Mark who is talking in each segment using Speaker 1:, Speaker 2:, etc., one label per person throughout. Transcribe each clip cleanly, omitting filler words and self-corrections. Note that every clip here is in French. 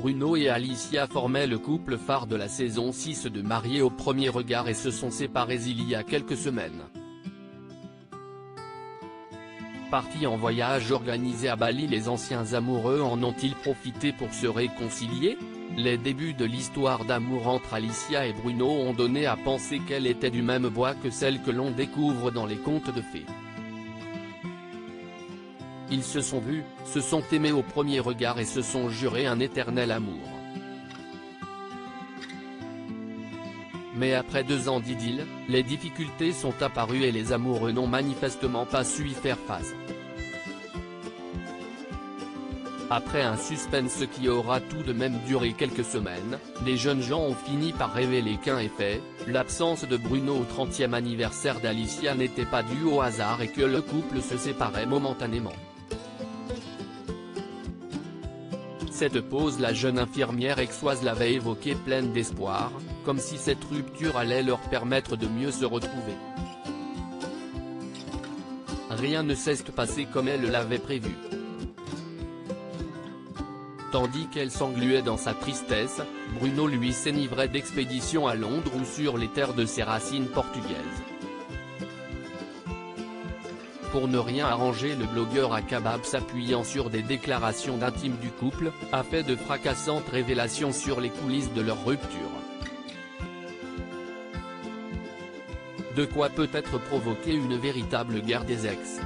Speaker 1: Bruno et Alicia formaient le couple phare de la saison 6 de Mariés au premier regard et se sont séparés il y a quelques semaines. Partis en voyage organisé à Bali, les anciens amoureux en ont-ils profité pour se réconcilier? Les débuts de l'histoire d'amour entre Alicia et Bruno ont donné à penser qu'elle était du même bois que celle que l'on découvre dans les contes de fées. Ils se sont vus, se sont aimés au premier regard et se sont jurés un éternel amour. Mais après 2 ans d'idylle, les difficultés sont apparues et les amoureux n'ont manifestement pas su y faire face. Après un suspense qui aura tout de même duré quelques semaines, les jeunes gens ont fini par révéler qu'un est fait, l'absence de Bruno au 30e anniversaire d'Alicia n'était pas due au hasard et que le couple se séparait momentanément. Cette pause, la jeune infirmière aixoise l'avait évoquée pleine d'espoir, comme si cette rupture allait leur permettre de mieux se retrouver. Rien ne s'est passé comme elle l'avait prévu. Tandis qu'elle s'engluait dans sa tristesse, Bruno lui s'enivrait d'expéditions à Londres ou sur les terres de ses racines portugaises. Pour ne rien arranger, le blogueur à kebab, s'appuyant sur des déclarations d'intimes du couple, a fait de fracassantes révélations sur les coulisses de leur rupture. De quoi peut-être provoquer une véritable guerre des ex.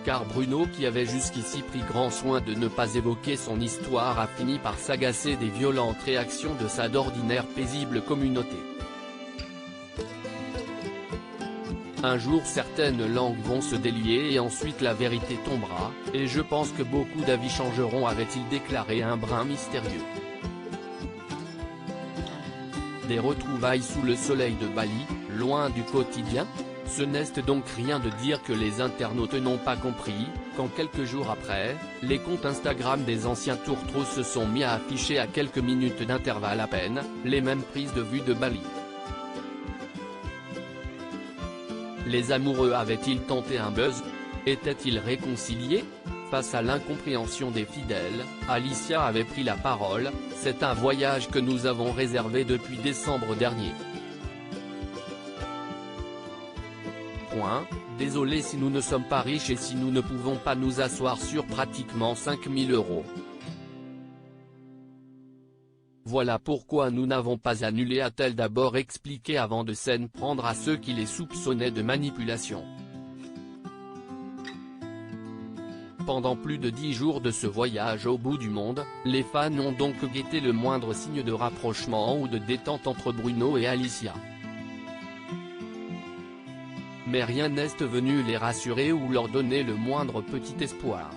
Speaker 1: Car Bruno, qui avait jusqu'ici pris grand soin de ne pas évoquer son histoire, a fini par s'agacer des violentes réactions de sa d'ordinaire paisible communauté. Un jour certaines langues vont se délier et ensuite la vérité tombera, et je pense que beaucoup d'avis changeront, avait-il déclaré un brin mystérieux. Des retrouvailles sous le soleil de Bali, loin du quotidien? Ce n'est donc rien de dire que les internautes n'ont pas compris, quand quelques jours après, les comptes Instagram des anciens tourtereaux se sont mis à afficher à quelques minutes d'intervalle à peine, les mêmes prises de vue de Bali. Les amoureux avaient-ils tenté un buzz? Étaient-ils réconciliés? Face à l'incompréhension des fidèles, Alicia avait pris la parole: c'est un voyage que nous avons réservé depuis décembre dernier. Désolé si nous ne sommes pas riches et si nous ne pouvons pas nous asseoir sur pratiquement 5000 €. Voilà pourquoi nous n'avons pas annulé, a-t-elle d'abord expliqué avant de s'en prendre à ceux qui les soupçonnaient de manipulation. Pendant plus de 10 jours de ce voyage au bout du monde, les fans ont donc guetté le moindre signe de rapprochement ou de détente entre Bruno et Alicia. Mais rien n'est venu les rassurer ou leur donner le moindre petit espoir.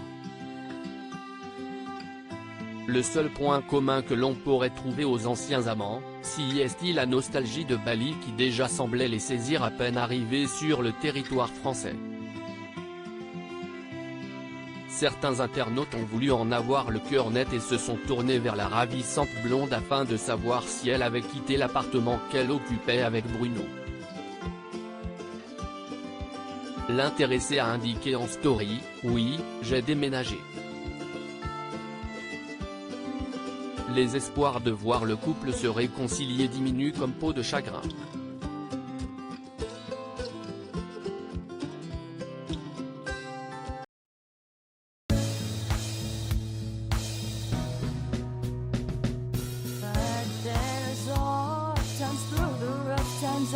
Speaker 1: Le seul point commun que l'on pourrait trouver aux anciens amants, si est la nostalgie de Bali qui déjà semblait les saisir à peine arrivés sur le territoire français. Certains internautes ont voulu en avoir le cœur net et se sont tournés vers la ravissante blonde afin de savoir si elle avait quitté l'appartement qu'elle occupait avec Bruno. L'intéressé a indiqué en story: oui, j'ai déménagé. Les espoirs de voir le couple se réconcilier diminuent comme peau de chagrin.
Speaker 2: But there's all times through the rough times